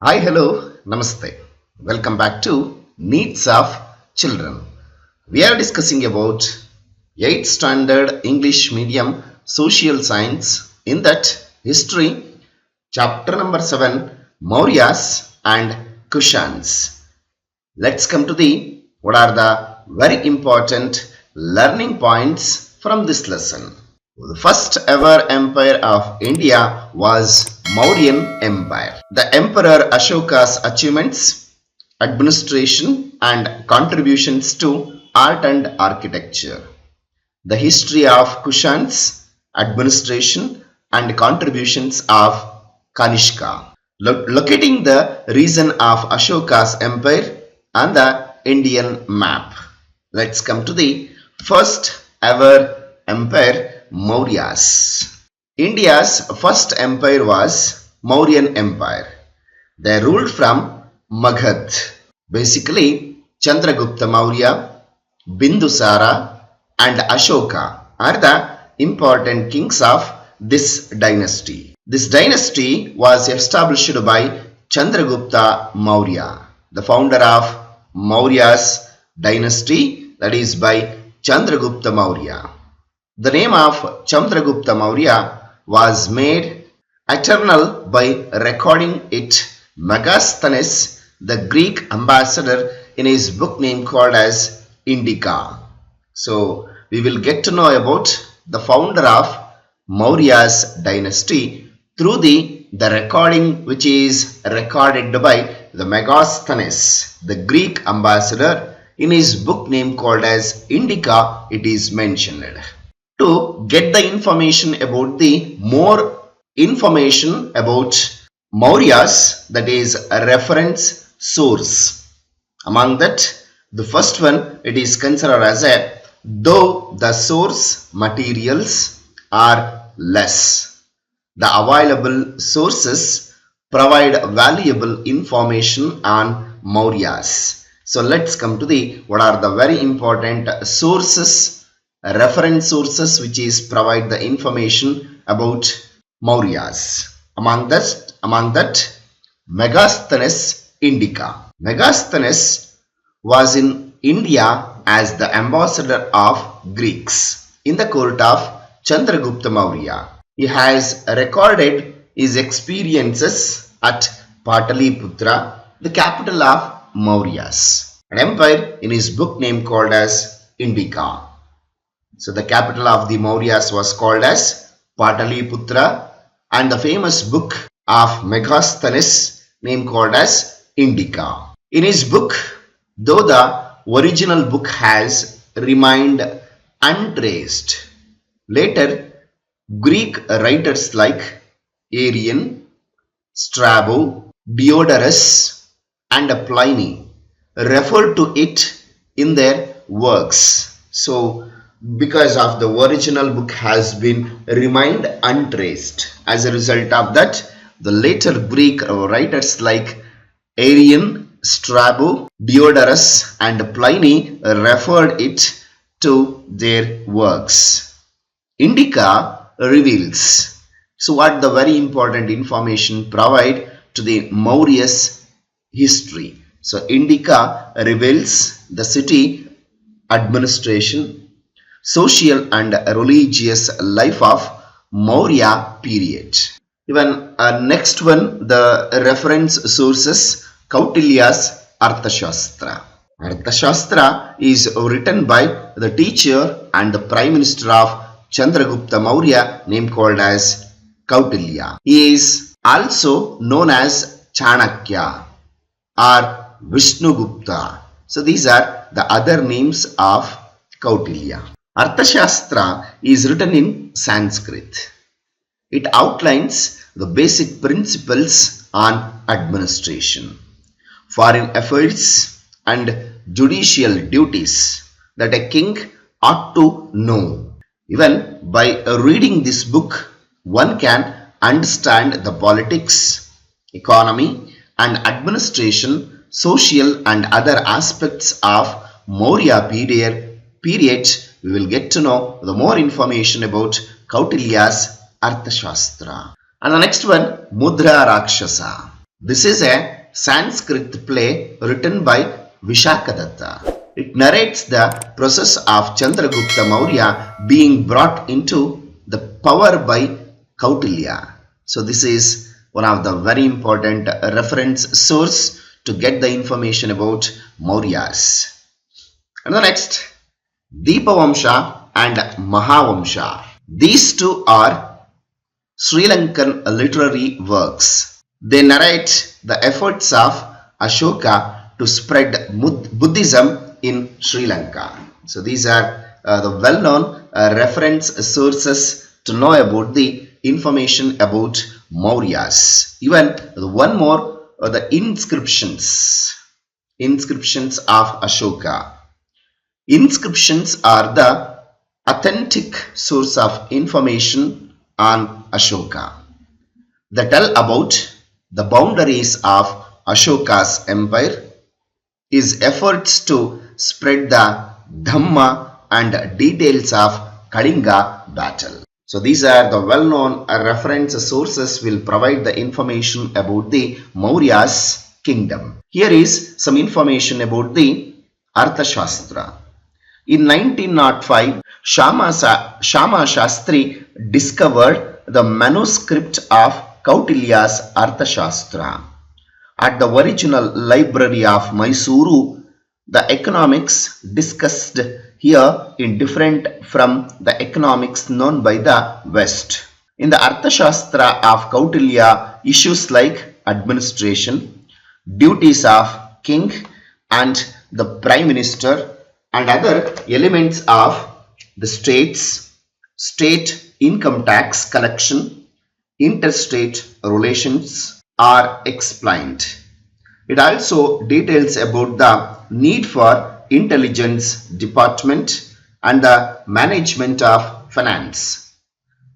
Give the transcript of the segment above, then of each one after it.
Hi, hello, namaste. Welcome back to Needs of Children. We are discussing about 8th standard English medium social science, in that history, chapter number 7, Mauryas and Kushans. Let's come to the what are the very important learning points from this lesson. The first ever empire of India was Mauryan Empire. The Emperor Ashoka's achievements, administration and contributions to art and architecture. The history of Kushans, administration and contributions of Kanishka. Locating the region of Ashoka's empire on the Indian map. Let's come to the first ever empire, Mauryas. India's first empire was Mauryan Empire. They ruled from Magadha. Basically, Chandra Gupta Maurya, Bindusara and Ashoka are the important kings of this dynasty. This dynasty was established by Chandra Gupta Maurya, the founder of Maurya's dynasty, that is by Chandra Gupta Maurya. The name of Chandra Gupta Maurya was made eternal by recording it Megasthenes, the Greek ambassador, in his book name called as Indica. So we will get to know about the founder of Maurya's dynasty through the recording which is recorded by the Megasthenes, the Greek ambassador, in his book name called as Indica. It is mentioned. To get the information about the more information about Mauryas, that is a reference source. Among that, the first one, it is considered as a though the source materials are less. The available sources provide valuable information on Mauryas. So let's come to the what are the very important sources, reference sources which is provide the information about Mauryas. Among that Megasthenes Indica. Megasthenes was in India as the ambassador of Greeks in the court of Chandragupta Maurya. He has recorded his experiences at Pataliputra, the capital of Mauryas, an empire, in his book name called as Indica. So the capital of the Mauryas was called as Pataliputra, and the famous book of Megasthenes name called as Indica. In his book, though the original book has remained untraced, later Greek writers like Arrian, Strabo, Diodorus and Pliny referred to it in their works. So because of the original book has been remained untraced, as a result of that, the later Greek writers like Arrian, Strabo, Diodorus and Pliny referred it to their works. Indica reveals, so what the very important information provide to the Mauryas history. So Indica reveals the city, administration, social and religious life of Maurya period. Even next one, the reference sources, Kautilya's Arthashastra. Arthashastra is written by the teacher and the prime minister of Chandragupta Maurya, named called as Kautilya. He is also known as Chanakya or Vishnugupta. So these are the other names of Kautilya. Arthashastra is written in Sanskrit. It outlines the basic principles on administration, foreign affairs and judicial duties that a king ought to know. Even by reading this book, one can understand the politics, economy and administration, social and other aspects of Maurya period. We will get to know the more information about Kautilya's Arthashastra. And the next one, Mudrarakshasa. This is a Sanskrit play written by Vishaka Dutta. It narrates the process of Chandra Gupta Maurya being brought into the power by Kautilya. So this is one of the very important reference source to get the information about Mauryas. And the next, Deepavamsha and Mahavamsha. These two are Sri Lankan literary works. They narrate the efforts of Ashoka to spread Buddhism in Sri Lanka. So these are the well-known reference sources to know about the information about Mauryas. Even one more, the inscriptions of Ashoka. Inscriptions are the authentic source of information on Ashoka. They tell about the boundaries of Ashoka's empire, his efforts to spread the Dhamma and details of Kalinga battle. So these are the well-known reference sources will provide the information about the Maurya's kingdom. Here is some information about the Arthashastra. In 1905, Shama Shastri discovered the manuscript of Kautilya's Arthashastra. At the original library of Mysuru, the economics discussed here is different from the economics known by the West. In the Arthashastra of Kautilya, issues like administration, duties of king and the prime minister, and other elements of the state income tax collection, interstate relations are explained. It also details about the need for intelligence department and the management of finance.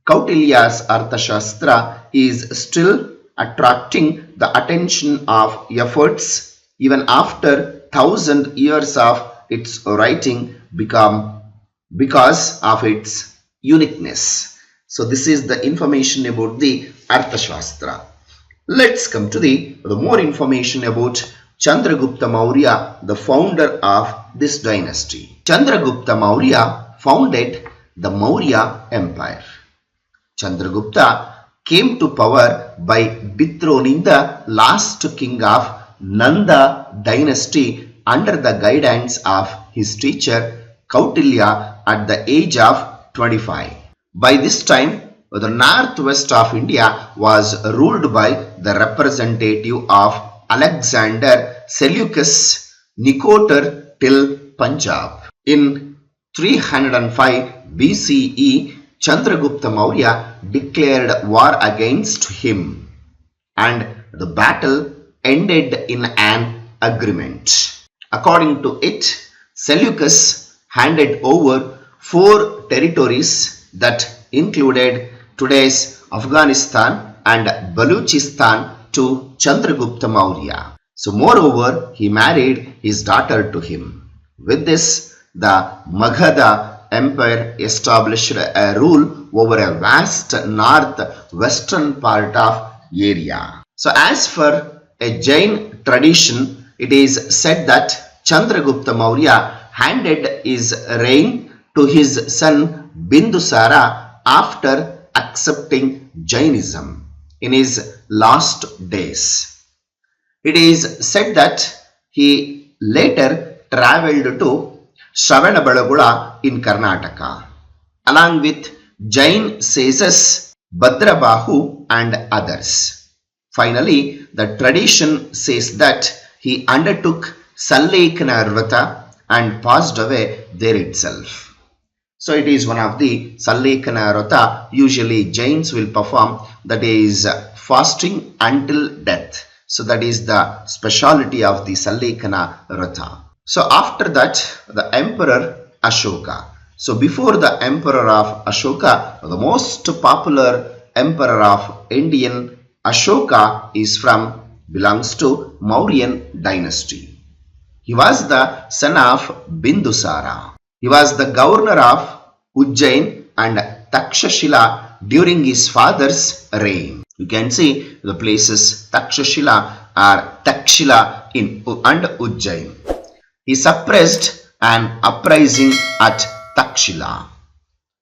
Kautilya's Arthashastra is still attracting the attention of efforts even after 1,000 years of its writing because of its uniqueness. So this is the information about the Arthashastra. Let's come to the more information about Chandra Gupta Maurya, the founder of this dynasty. Chandra Gupta Maurya founded the Maurya Empire. Chandra Gupta came to power by dethroning the last king of Nanda dynasty under the guidance of his teacher Kautilya at the age of 25. By this time, the northwest of India was ruled by the representative of Alexander Seleucus, Nicator till Punjab. In 305 B.C.E, Chandragupta Maurya declared war against him, and the battle ended in an agreement. According to it, Seleucus handed over 4 territories that included today's Afghanistan and Baluchistan to Chandragupta Maurya. So moreover, he married his daughter to him. With this, the Magadha Empire established a rule over a vast northwestern part of area. So as for a Jain tradition, it is said that Chandragupta Maurya handed his reign to his son Bindusara after accepting Jainism in his last days. It is said that he later travelled to Shravanabelagula in Karnataka, along with Jain sages Bhadrabahu and others. Finally, the tradition says that he undertook Sallekana Vrata and passed away there itself. So it is one of the Sallekana Vrata usually Jains will perform, that is fasting until death. So that is the speciality of the Sallekana Vrata. So after that, the Emperor Ashoka. So before the Emperor of Ashoka, the most popular Emperor of Indian Ashoka belongs to Mauryan dynasty. He was the son of Bindusara. He was the governor of Ujjain and Takshashila during his father's reign. You can see the places Takshashila or Takshila and Ujjain. He suppressed an uprising at Takshila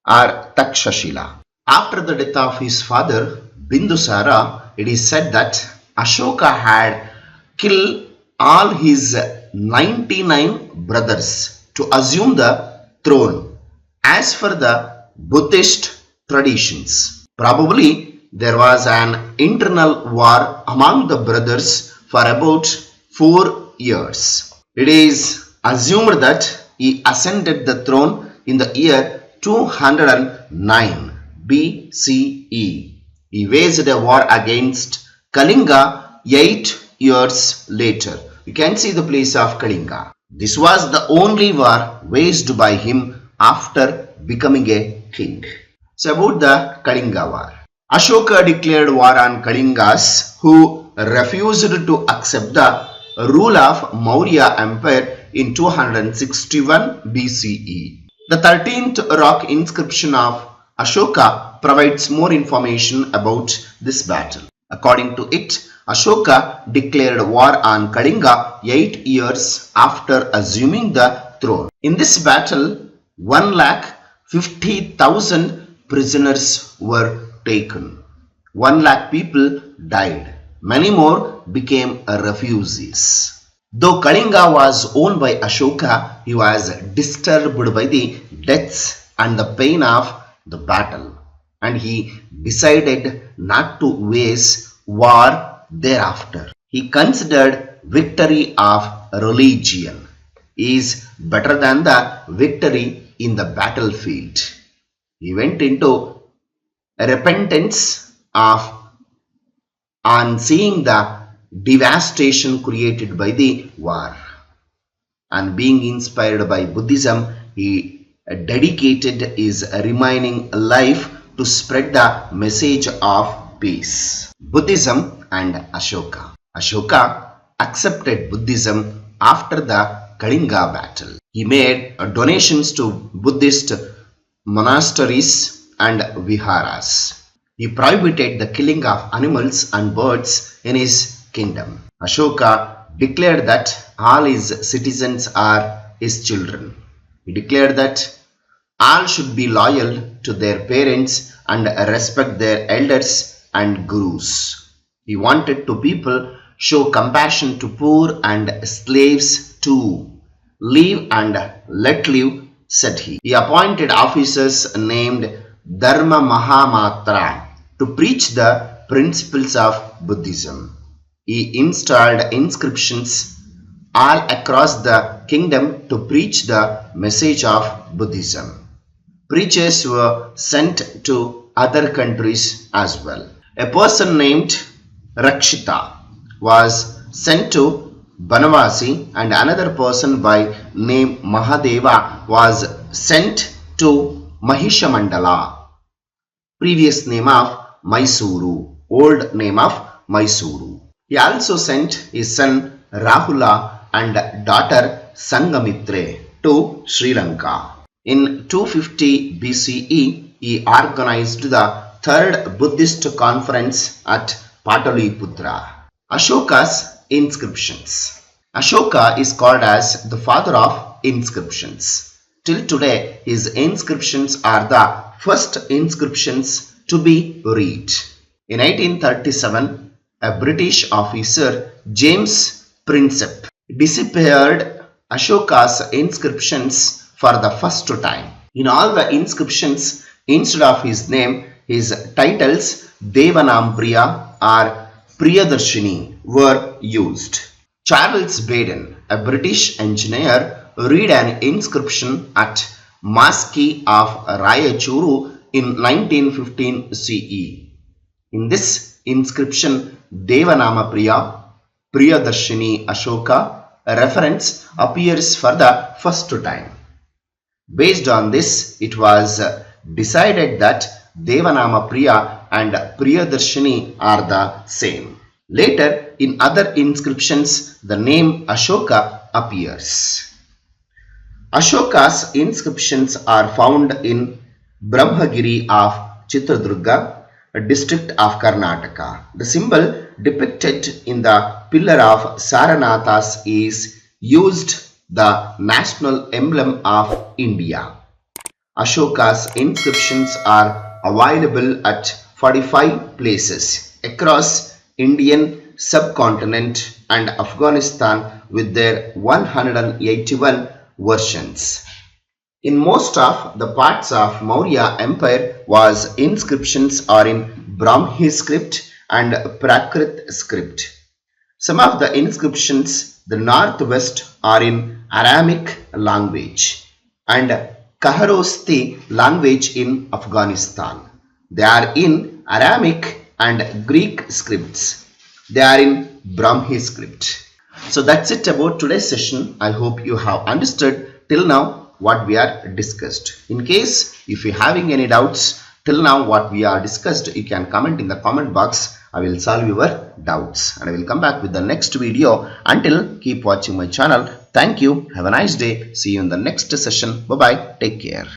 or Takshashila. After the death of his father Bindusara, it is said that Ashoka had killed all his 99 brothers to assume the throne as per the Buddhist traditions. Probably there was an internal war among the brothers for about 4 years. It is assumed that he ascended the throne in the year 209 B.C.E. He waged a war against Kalinga 8 years later. You can see the place of Kalinga. This was the only war waged by him after becoming a king. So about the Kalinga war. Ashoka declared war on Kalingas who refused to accept the rule of Maurya Empire in 261 BCE. The 13th rock inscription of Ashoka provides more information about this battle. According to it, Ashoka declared war on Kalinga 8 years after assuming the throne. In this battle, 150,000 prisoners were taken. 1 lakh people died. Many more became refugees. Though Kalinga was owned by Ashoka, he was disturbed by the deaths and the pain of the battle, and he decided not to wage war thereafter. He considered victory of religion is better than the victory in the battlefield. He went into repentance on seeing the devastation created by the war, and being inspired by Buddhism, he dedicated his remaining life to spread the message of peace. Buddhism and Ashoka. Ashoka accepted Buddhism after the Kalinga battle. He made donations to Buddhist monasteries and viharas. He prohibited the killing of animals and birds in his kingdom. Ashoka declared that all his citizens are his children. He declared that all should be loyal to their parents and respect their elders and gurus. He wanted to people show compassion to poor and slaves too. Live and let live, said he. He appointed officers named Dharma Mahamatra to preach the principles of Buddhism. He installed inscriptions all across the kingdom to preach the message of Buddhism. Preachers were sent to other countries as well. A person named Rakshita was sent to Banavasi, and another person by name Mahadeva was sent to Mahishamandala, previous name of Mysuru, old name of Mysuru. He also sent his son Rahula and daughter Sangamitre to Sri Lanka. In 250 BCE, he organized the third Buddhist conference at Pataliputra. Ashoka's inscriptions. Ashoka is called as the father of inscriptions. Till today, his inscriptions are the first inscriptions to be read. In 1837, a British officer, James Prinsep, deciphered Ashoka's inscriptions for the first time. In all the inscriptions, instead of his name, his titles Devanampriya or Priyadarshini were used. Charles Baden, a British engineer, read an inscription at Maski of Rayachuru in 1915 CE. In this inscription, Devanama Priya, Priyadarshini Ashoka reference appears for the first time. Based on this, it was decided that Devanama Priya and Priyadarshini are the same. Later, in other inscriptions, the name Ashoka appears. Ashoka's inscriptions are found in Brahmagiri of Chitradurga, a district of Karnataka. The symbol depicted in the pillar of Saranathas is used the national emblem of India. Ashoka's inscriptions are available at 45 places across Indian subcontinent and Afghanistan with their 181 versions. In most of the parts of Maurya Empire was inscriptions are in Brahmi script and Prakrit script. Some of the inscriptions the northwest are in Aramic language and Kharosti language in Afghanistan. They are in Aramic and Greek scripts. They are in Brahmi script. So that's it about today's session. I hope you have understood till now what we are discussed. In case if you having any doubts till now what we are discussed, you can comment in the comment box. I will solve your doubts and I will come back with the next video. Until, keep watching my channel. Thank you. Have a nice day. See you in the next session. Bye bye. Take care.